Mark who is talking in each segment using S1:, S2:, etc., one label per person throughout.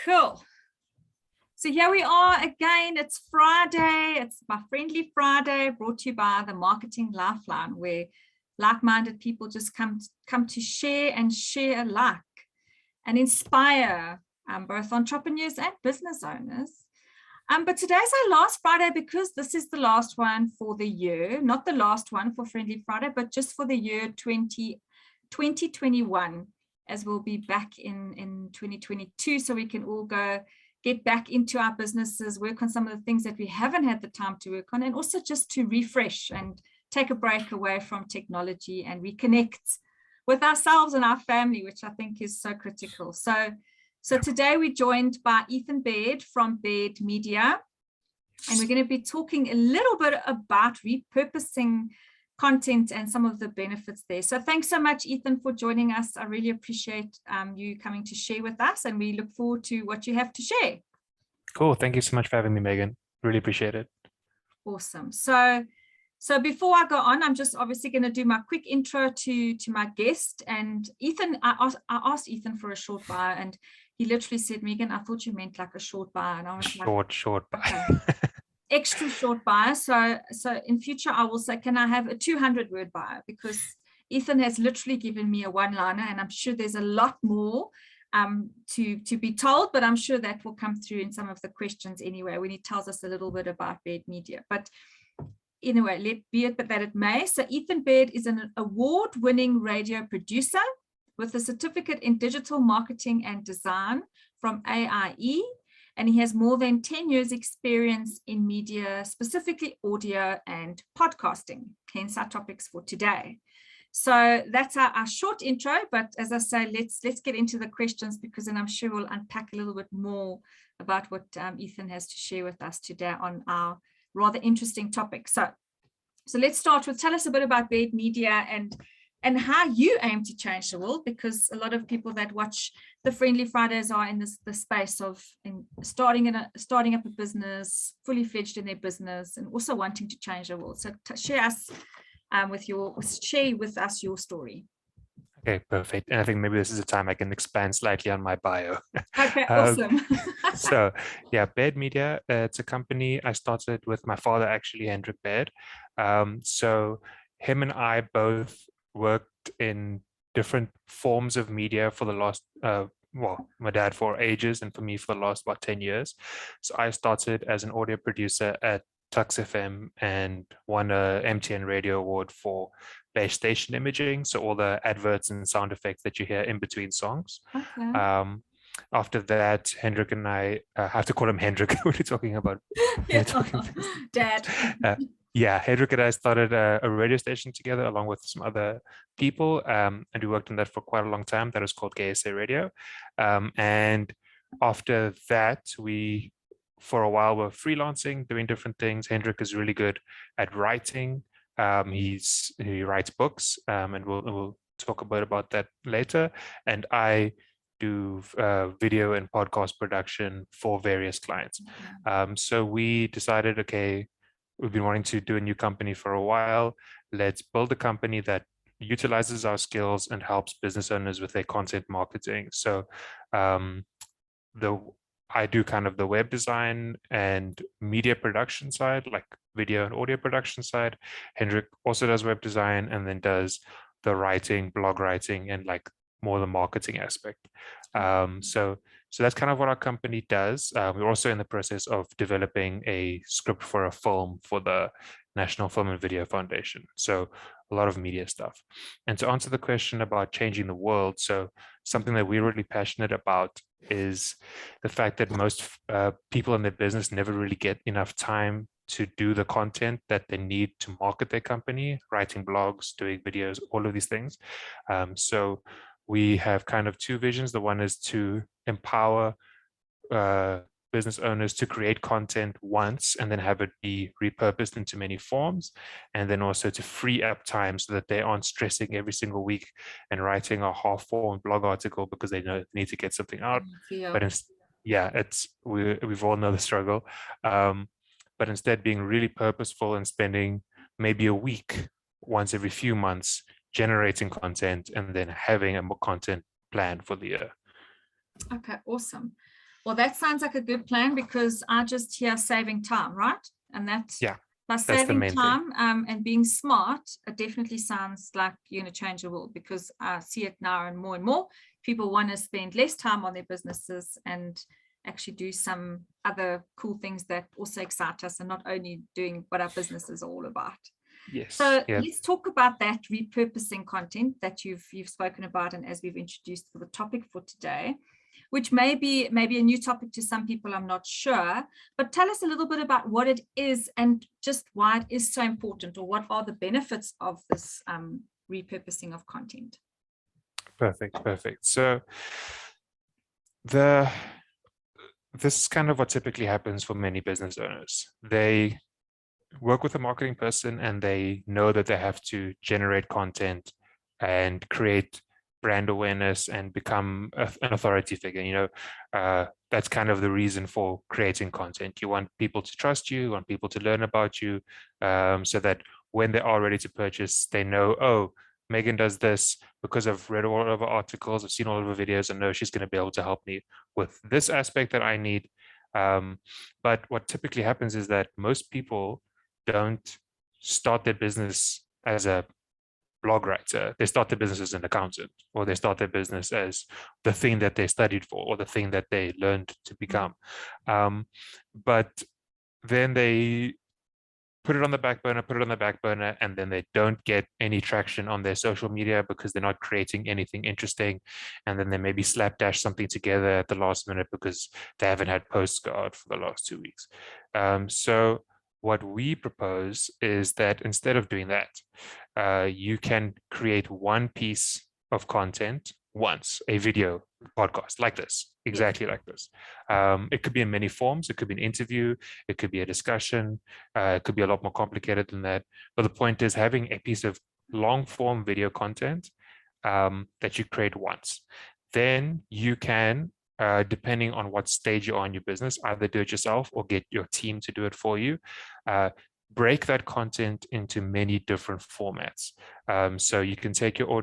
S1: Cool. So here we are again. It's Friday. It's my Friendly Friday, brought to you by the Marketing Lifeline, where like-minded people just come to share alike and inspire both entrepreneurs and business owners. But today's our last Friday because this is the last one for the year, not the last one for Friendly Friday, but just for the year 2021, as we'll be back in 2022, so we can all get back into our businesses, work on some of the things that we haven't had the time to work on, and also just to refresh and take a break away from technology and reconnect with ourselves and our family, which I think is so critical. So today we're joined by Ethan Baird from Baird Media, and we're going to be talking a little bit about repurposing content and some of the benefits there. So thanks so much, Ethan, for joining us. I really appreciate you coming to share with us, and we look forward to what you have to share.
S2: Cool. Thank you so much for having me, Megan. Really appreciate it.
S1: Awesome. So before I go on, I'm just obviously going to do my quick intro to my guest. And Ethan, I asked Ethan for a short bio, and he literally said, Megan, I thought you meant like a short bio. And I was
S2: short bio.
S1: Okay. Extra short bio. So in future, I will say, can I have a 200-word bio? Because Ethan has literally given me a one-liner, and I'm sure there's a lot more to be told, but I'm sure that will come through in some of the questions anyway, when he tells us a little bit about Baird Media. But anyway, let be it that it may. So Ethan Baird is an award-winning radio producer with a certificate in digital marketing and design from AIE, and he has more than 10 years experience in media, specifically audio and podcasting, hence our topics for today. So that's our short intro, but as I say, let's get into the questions, because then I'm sure we'll unpack a little bit more about what Ethan has to share with us today on our rather interesting topic. So let's start with, tell us a bit about Baird Media and how you aim to change the world, because a lot of people that watch the Friendly Fridays are in the space of starting up a business, fully fledged in their business, and also wanting to change the world. So share with us your story.
S2: Okay, perfect. And I think maybe this is a time I can expand slightly on my bio.
S1: Okay, awesome.
S2: So yeah, Baird Media, it's a company I started with my father, actually, Hendrik Baird. So him and I both worked in different forms of media for the last, my dad for ages, and for me for the last about 10 years. So I started as an audio producer at Tux FM and won a MTN Radio Award for base station imaging. So all the adverts and sound effects that you hear in between songs.
S1: Okay.
S2: After that, Hendrik and I have to call him Hendrik when we're talking about
S1: Dad.
S2: Yeah, Hendrik and I started a radio station together along with some other people, and we worked on that for quite a long time. That was called KSA Radio. And after that, we, for a while, were freelancing, doing different things. Hendrik is really good at writing. He writes books, and we'll talk a bit about that later. And I do video and podcast production for various clients. So we decided, okay, we've been wanting to do a new company for a while. Let's build a company that utilizes our skills and helps business owners with their content marketing. So I do kind of the web design and media production side, like video and audio production side. Hendrik also does web design and then does the writing, blog writing, and like more the marketing aspect. So that's kind of what our company does. We're also in the process of developing a script for a film for the National Film and Video Foundation. So a lot of media stuff. And to answer the question about changing the world, so something that we're really passionate about is the fact that most people in their business never really get enough time to do the content that they need to market their company, writing blogs, doing videos, all of these things. So we have kind of two visions. The one is to empower business owners to create content once and then have it be repurposed into many forms, and then also to free up time so that they aren't stressing every single week and writing a half-formed blog article because they know they need to get something out.
S1: Yeah.
S2: But we've all know the struggle. But instead being really purposeful and spending maybe a week once every few months generating content and then having a more content plan for the year.
S1: Okay, awesome. Well, that sounds like a good plan, because I just hear saving time, right? And that's,
S2: Yeah,
S1: by
S2: that's the
S1: saving
S2: main thing.
S1: time and being smart, it definitely sounds like you're going to change the world, because I see it now and more. People want to spend less time on their businesses and actually do some other cool things that also excite us, and not only doing what our business is all about.
S2: Yes.
S1: So
S2: Yeah.
S1: let's talk about that repurposing content that you've spoken about, and as we've introduced for the topic for today, which may be a new topic to some people, I'm not sure, but tell us a little bit about what it is and just why it is so important, or what are the benefits of this repurposing of content.
S2: Perfect. So this is kind of what typically happens for many business owners. They work with a marketing person and they know that they have to generate content and create brand awareness and become an authority figure. That's kind of the reason for creating content. You want people to trust you, you want people to learn about you, so that when they are ready to purchase, they know, oh, Megan does this because I've read all of her articles, I've seen all of her videos, and know she's going to be able to help me with this aspect that I need. But what typically happens is that most people don't start their business as a blog writer. They start their business as an accountant, or they start their business as the thing that they studied for, or the thing that they learned to become. But then they put it on the back burner, and then they don't get any traction on their social media because they're not creating anything interesting. And then they maybe slapdash something together at the last minute because they haven't had posts go out for the last 2 weeks. So what we propose is that instead of doing that, you can create one piece of content once, a video podcast like this, exactly like this. It could be in many forms. It could be an interview, it could be a discussion, it could be a lot more complicated than that. But the point is having a piece of long form video content that you create once. Then you can, depending on what stage you're on in your business, either do it yourself or get your team to do it for you. Break that content into many different formats. So you can take your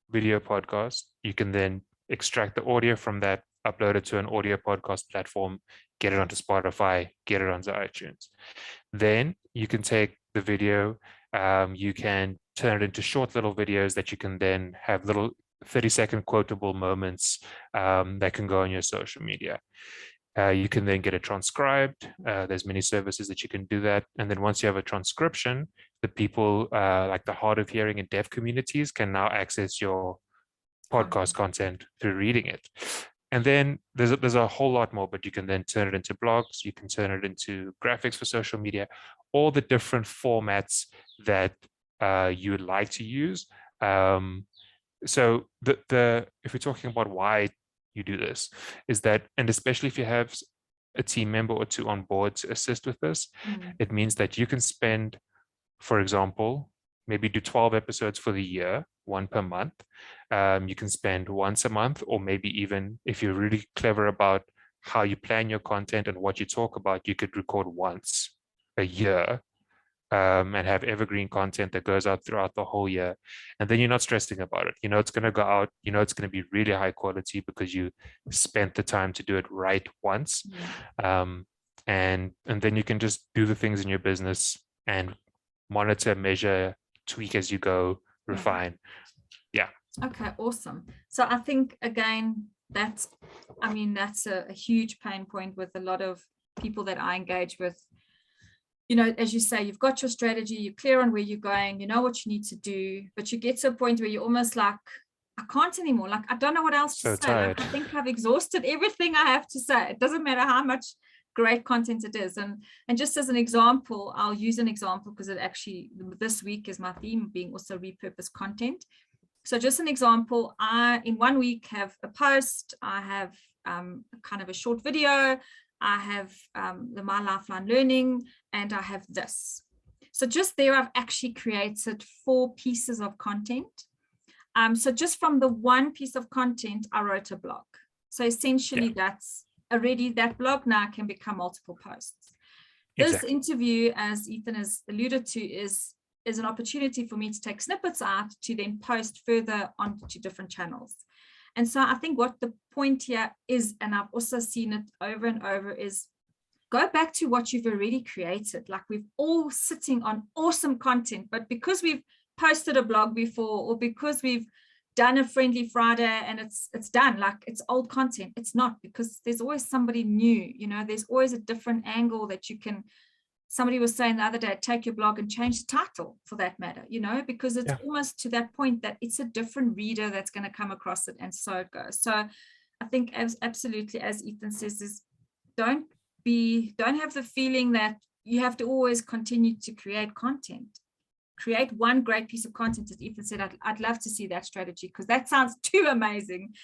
S2: video podcast, you can then extract the audio from that, upload it to an audio podcast platform, get it onto Spotify, get it onto iTunes. Then you can take the video, you can turn it into short little videos that you can then have little 30-second quotable moments that can go on your social media. You can then get it transcribed. There's many services that you can do that. And then once you have a transcription, the people like the hard of hearing and deaf communities can now access your podcast content through reading it. And then there's a whole lot more, but you can then turn it into blogs, you can turn it into graphics for social media, all the different formats that you would like to use. So if we're talking about why you do this, is that, and especially if you have a team member or two on board to assist with this, it means that you can spend, for example, maybe do 12 episodes for the year, one per month. You can spend once a month, or maybe even if you're really clever about how you plan your content and what you talk about, you could record once a year and have evergreen content that goes out throughout the whole year. And then you're not stressing about it. You know, it's going to go out, you know, it's going to be really high quality because you spent the time to do it right once. And then you can just do the things in your business and monitor, measure, tweak as you go, refine.
S1: Okay, awesome. So I think, again, that's a huge pain point with a lot of people that I engage with. You know, as you say, you've got your strategy, you're clear on where you're going, you know what you need to do, but you get to a point where you're almost like, I can't anymore. Like, I don't know what else to say. Like, I think I've exhausted everything I have to say. It doesn't matter how much great content it is. And just as an example, I'll use an example because it actually, this week is my theme, being also repurpose content. So just an example, I, in 1 week, have a post, I have kind of a short video, I have the My Lifeline Learning, and I have this. So just there, I've actually created 4 pieces of content. So just from the one piece of content, I wrote a blog. So essentially that's already, that blog now can become multiple posts. This interview, as Ethan has alluded to, is an opportunity for me to take snippets out to then post further onto different channels. And so I think what the point here is, and I've also seen it over and over, is go back to what you've already created. Like, we've all sitting on awesome content, but because we've posted a blog before, or because we've done a Friendly Friday and it's done, like it's old content. It's not, because there's always somebody new, you know, there's always a different angle that you can. Somebody was saying the other day, take your blog and change the title, for that matter, you know, because it's almost to that point that it's a different reader that's going to come across it, and so it goes. So I think, absolutely, as Ethan says, is don't have the feeling that you have to always continue to create content. Create one great piece of content, as Ethan said. I'd love to see that strategy, because that sounds too amazing.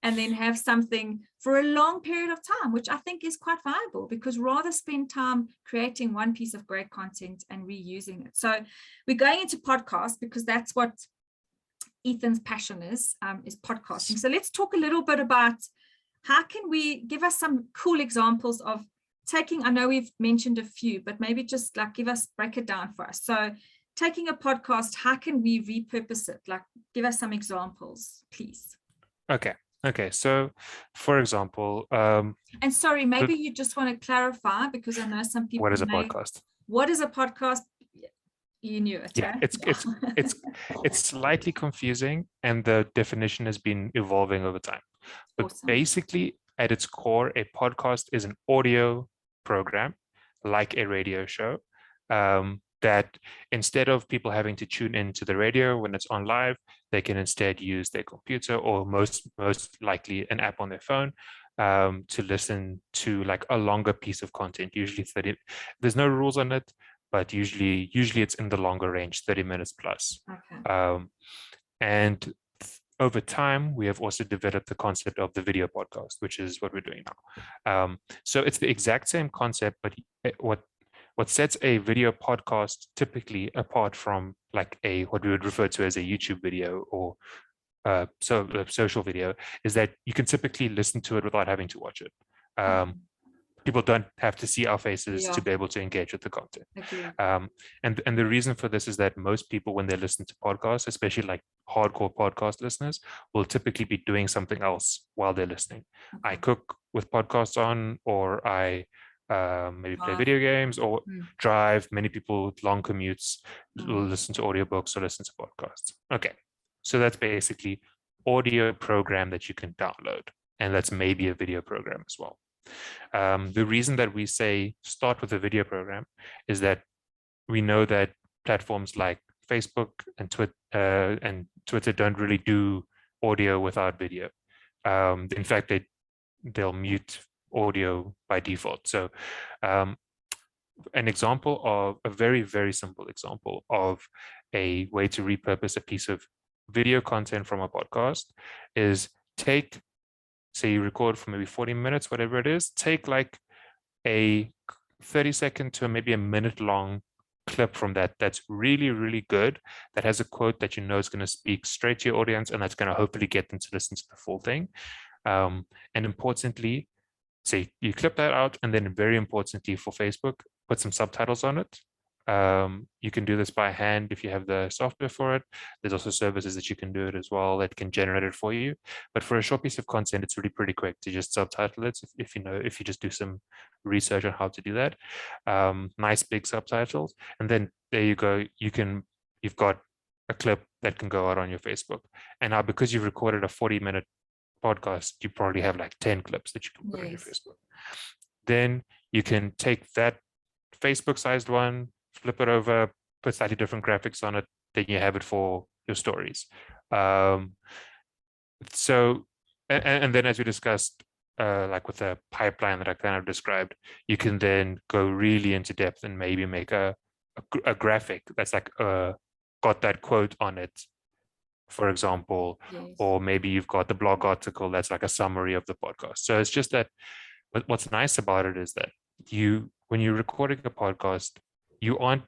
S1: And then have something for a long period of time, which I think is quite viable, because rather spend time creating one piece of great content and reusing it. So we're going into podcasts, because that's what Ethan's passion is podcasting. So let's talk a little bit about how can we give us some cool examples of taking, I know we've mentioned a few, but maybe just like break it down for us. So taking a podcast, how can we repurpose it? Like, give us some examples, please.
S2: Okay, so for example,
S1: and sorry, maybe you just want to clarify, because I know some people.
S2: What is a podcast?
S1: What is a podcast? You knew it.
S2: Yeah, it's slightly confusing, and the definition has been evolving over time. But basically, at its core, a podcast is an audio program, like a radio show, that instead of people having to tune into the radio when it's on live, they can instead use their computer, or most likely an app on their phone, to listen to like a longer piece of content, usually 30. There's no rules on it, but usually it's in the longer range, 30 minutes plus.
S1: Okay.
S2: And over time, we have also developed the concept of the video podcast, which is what we're doing now. So it's the exact same concept, but what sets a video podcast typically apart from like what we would refer to as a YouTube video or social video is that you can typically listen to it without having to watch it. People don't have to see our faces to be able to engage with the content. And the reason for this is that most people, when they listen to podcasts, especially like hardcore podcast listeners, will typically be doing something else while they're listening. I cook with podcasts on, or I maybe play video games or drive. Many people with long commutes will listen to audiobooks or listen to podcasts. Okay, so that's basically audio program that you can download, and that's maybe a video program as well. The reason that we say start with a video program is that we know that platforms like Facebook and Twitter don't really do audio without video. In fact, they'll mute audio by default. So an example of a very, very simple example of a way to repurpose a piece of video content from a podcast is say you record for maybe 40 minutes, whatever it is, take like a 30-second to maybe a minute long clip from that's really, really good, that has a quote that you know is going to speak straight to your audience, and that's going to hopefully get them to listen to the full thing. And importantly, say you clip that out, and then very importantly for Facebook, put some subtitles on it. You can do this by hand if you have the software for it. There's also services that you can do it as well that can generate it for you. But for a short piece of content, it's really pretty quick to just subtitle it if you just do some research on how to do that. Nice big subtitles, and then there you go. You've got a clip that can go out on your Facebook. And now, because you've recorded a 40-minute podcast, you probably have like 10 clips that you can put on your Facebook. Then you can take that Facebook-sized one, flip it over, put slightly different graphics on it, then you have it for your stories. So, and then as we discussed, like with the pipeline that I kind of described, you can then go really into depth and maybe make a graphic that's like got that quote on it, for example, or maybe you've got the blog article that's like a summary of the podcast. So it's just that what's nice about it is that when you're recording a podcast, you aren't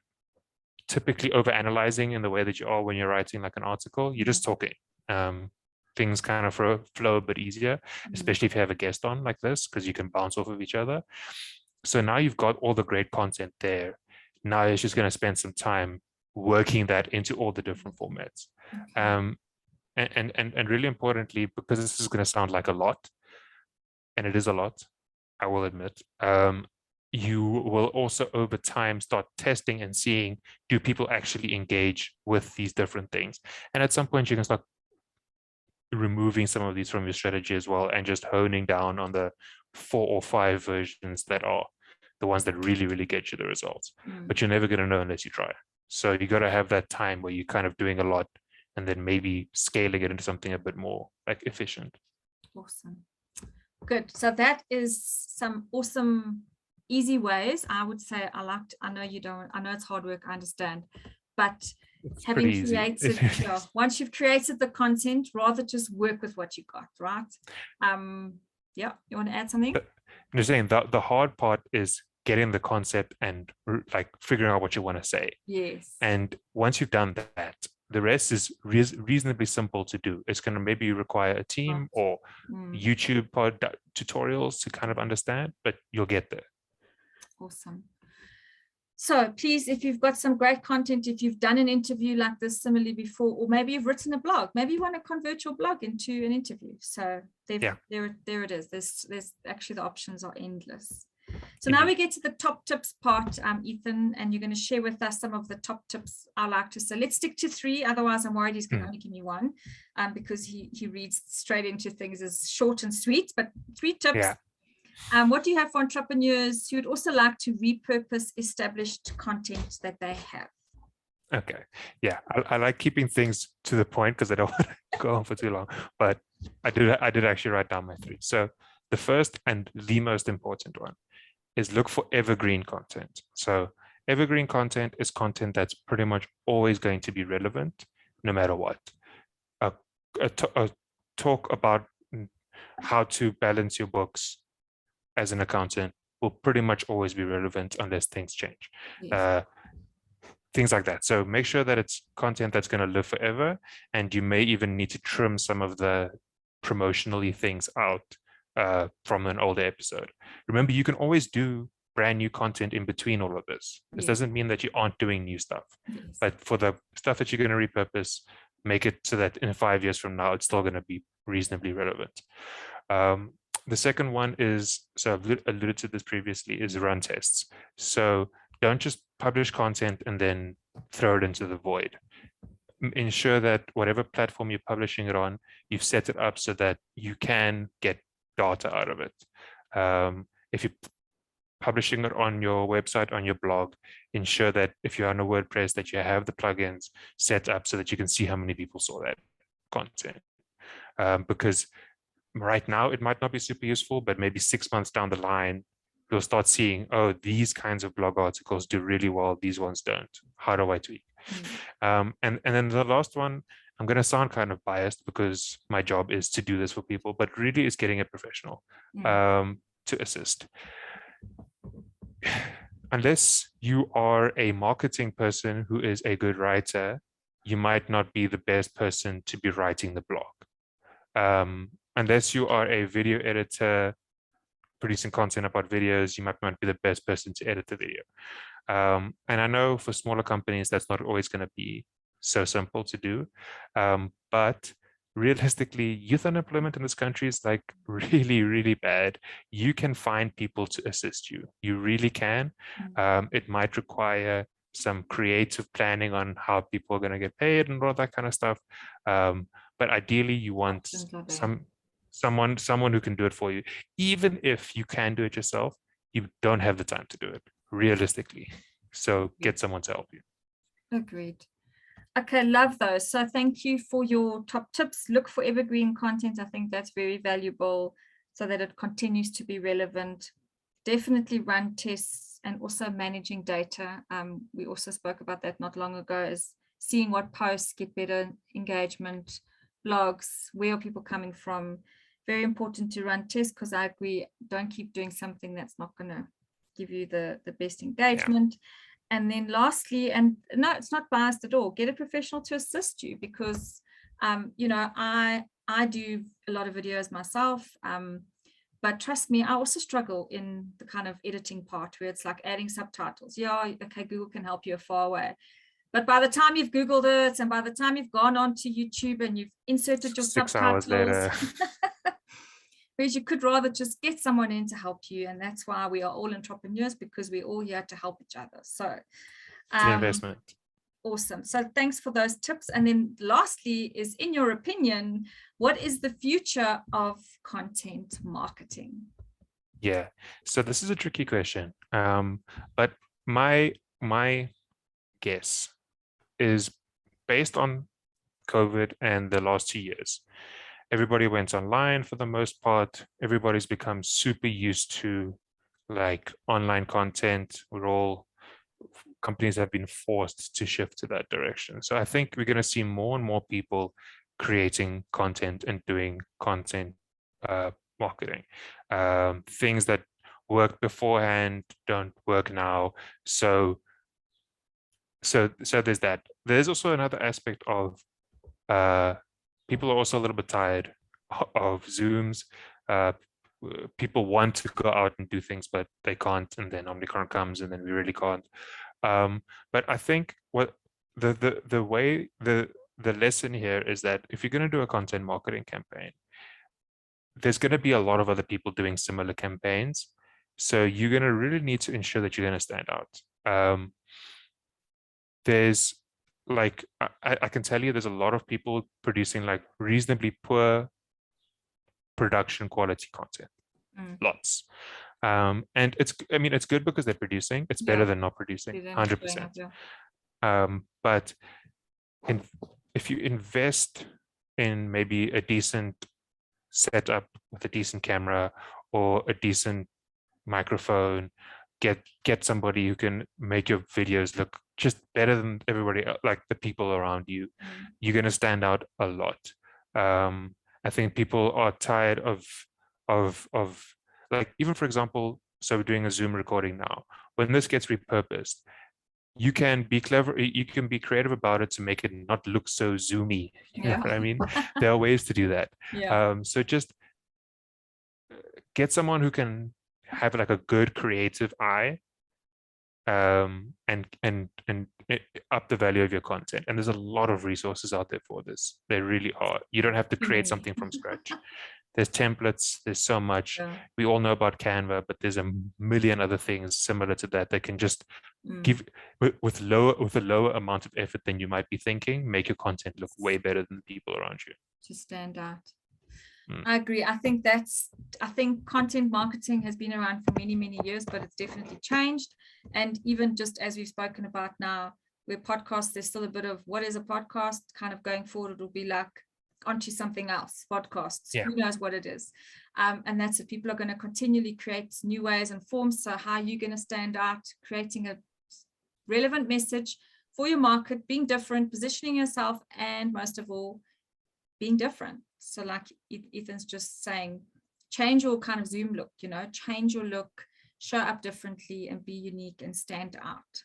S2: typically overanalyzing in the way that you are when you're writing like an article. You're just talking. Things kind of flow a bit easier, especially if you have a guest on like this, because you can bounce off of each other. So now you've got all the great content there. Now it's just going to spend some time working that into all the different formats. and really importantly, because this is going to sound like a lot, and it is a lot, I will admit, you will also over time start testing and seeing, do people actually engage with these different things? And at some point you can start removing some of these from your strategy as well, and just honing down on the 4 or 5 versions that are the ones that really get you the results. But you're never going to know unless you try. So you got to have that time where you're kind of doing a lot and then maybe scaling it into something a bit more like efficient.
S1: Awesome. Good. So that is some awesome, easy ways. I would say I know you don't, I know it's hard work, I understand, but
S2: It's
S1: having
S2: pretty easy.
S1: created, once you've created the content, rather just work with what you got, right? Yeah, you want to add something?
S2: You're saying the hard part is getting the concept and like figuring out what you want to say.
S1: Yes.
S2: And once you've done that, the rest is reasonably simple to do. It's going to maybe require a team or YouTube tutorials to kind of understand, but you'll get there.
S1: Awesome. So please, if you've got some great content, if you've done an interview like this similarly before, or maybe you've written a blog, maybe you want to convert your blog into an interview. So there it is. There's actually, the options are endless. So now we get to the top tips part, Ethan, and you're going to share with us some of the top tips I like to say. Let's stick to 3. Otherwise, I'm worried he's going to only give me 1, because he reads straight into things as short and sweet. But 3 tips.
S2: Yeah.
S1: What do you have for entrepreneurs who would also like to repurpose established content that they have?
S2: Okay. Yeah, I like keeping things to the point because I don't want to go on for too long. But I did actually write down my 3. So the first and the most important one is look for evergreen content. So evergreen content is content that's pretty much always going to be relevant no matter what. A talk about how to balance your books as an accountant will pretty much always be relevant unless things change. Yes. Things like that. So make sure that it's content that's going to live forever, and you may even need to trim some of the promotionally things out from an older episode. Remember, you can always do brand new content in between all of this. This doesn't mean that you aren't doing new stuff, but for the stuff that you're going to repurpose, make it so that in 5 years from now, it's still going to be reasonably relevant. The second one is, so I've alluded to this previously, is run tests. So don't just publish content and then throw it into the void. Ensure that whatever platform you're publishing it on, you've set it up so that you can get data out of it. If you're publishing it on your website, on your blog, ensure that if you're on a WordPress, that you have the plugins set up so that you can see how many people saw that content. Because right now it might not be super useful, but maybe 6 months down the line, you'll start seeing, oh, these kinds of blog articles do really well, these ones don't. How do I tweak? And then the last one, I'm going to sound kind of biased because my job is to do this for people, but really is getting a professional to assist. Unless you are a marketing person who is a good writer, you might not be the best person to be writing the blog. Unless you are a video editor producing content about videos, you might not be the best person to edit the video. And I know for smaller companies, that's not always going to be so simple to do. But realistically, youth unemployment in this country is like really bad. You can find people to assist you. You really can. It might require some creative planning on how people are going to get paid and all that kind of stuff. But ideally, you want someone who can do it for you. Even if you can do it yourself, you don't have the time to do it realistically. So get someone to help you.
S1: Agreed. Okay, love those. So thank you for your top tips. Look for evergreen content. I think that's very valuable so that it continues to be relevant. Definitely run tests and also managing data. We also spoke about that not long ago, is seeing what posts get better engagement, blogs, where are people coming from. Very important to run tests, because I agree, don't keep doing something that's not going to give you the best engagement. And then lastly, and no, it's not biased at all, get a professional to assist you, because you know, I do a lot of videos myself, but trust me, I also struggle in the kind of editing part where it's like adding subtitles. Yeah, okay, Google can help you far away. But by the time you've Googled it and by the time you've gone on to YouTube and you've inserted your
S2: 6 hours later.
S1: whereas you could rather just get someone in to help you. And that's why we are all entrepreneurs, because we're all here to help each other. So
S2: It's an investment.
S1: Awesome. So thanks for those tips. And then lastly is, in your opinion, what is the future of content marketing?
S2: Yeah, so this is a tricky question. But my guess is based on COVID and the last 2 years. Everybody went online for the most part. Everybody's become super used to like online content. Companies have been forced to shift to that direction. So I think we're going to see more and more people creating content and doing content marketing. Things that worked beforehand don't work now. So there's that. There's also another aspect of people are also a little bit tired of Zooms. People want to go out and do things, but they can't, and then Omicron comes, and then we really can't. But I think what the lesson here is that if you're going to do a content marketing campaign, there's going to be a lot of other people doing similar campaigns. So you're going to really need to ensure that you're going to stand out. There's like, I can tell you there's a lot of people producing like reasonably poor production quality content. Lots. And it's good because they're producing. It's better than not producing, 100%. But if you invest in maybe a decent setup with a decent camera or a decent microphone, get somebody who can make your videos look just better than everybody, like the people around you, you're going to stand out a lot. I think people are tired of like, even for example, so we're doing a Zoom recording now. When this gets repurposed, you can be clever, you can be creative about it to make it not look so Zoomy. You know what I mean? There are ways to do that. So just get someone who can have like a good creative eye, and up the value of your content. And there's a lot of resources out there for this. There really are. You don't have to create something from scratch. There's templates, there's so much. We all know about Canva, but there's a million other things similar to that that can just give with a lower amount of effort than you might be thinking, make your content look way better than the people around you.
S1: To stand out. I agree. I think content marketing has been around for many, many years, but it's definitely changed. And even just as we've spoken about now, where podcasts, there's still a bit of what is a podcast. Kind of going forward, it'll be like onto something else, podcasts. Who knows what it is? And that's it. People are going to continually create new ways and forms. So how are you going to stand out, creating a relevant message for your market, being different, positioning yourself, and most of all, being different. So like Ethan's just saying, change your kind of Zoom look, change your look, show up differently and be unique and stand out.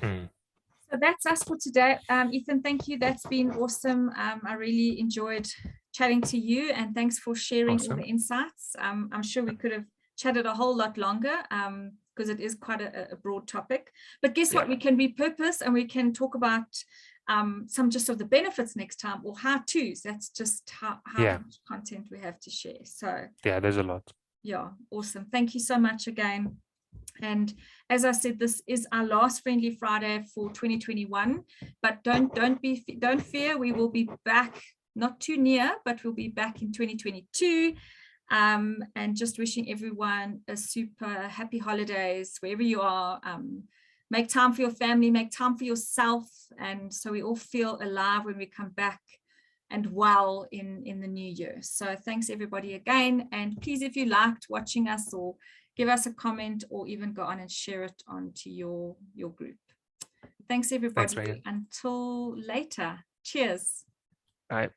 S1: So that's us for today. Ethan, thank you. That's been awesome. I really enjoyed chatting to you, and thanks for sharing all the insights. I'm sure we could have chatted a whole lot longer because it is quite a broad topic. But guess what? We can repurpose and we can talk about some just of the benefits next time, or how-tos. That's just how much content we have to share. So
S2: there's a lot.
S1: Awesome. Thank you so much again. And as I said, this is our last Friendly Friday for 2021, but don't fear, we will be back, not too near, but we'll be back in 2022. And just wishing everyone a super happy holidays wherever you are. Make time for your family, make time for yourself, and so we all feel alive when we come back and well in the new year. So thanks everybody again, and please, if you liked watching us, or give us a comment, or even go on and share it onto your group. Thanks everybody.
S2: Thanks, Megan.
S1: Until later. Cheers.
S2: Bye.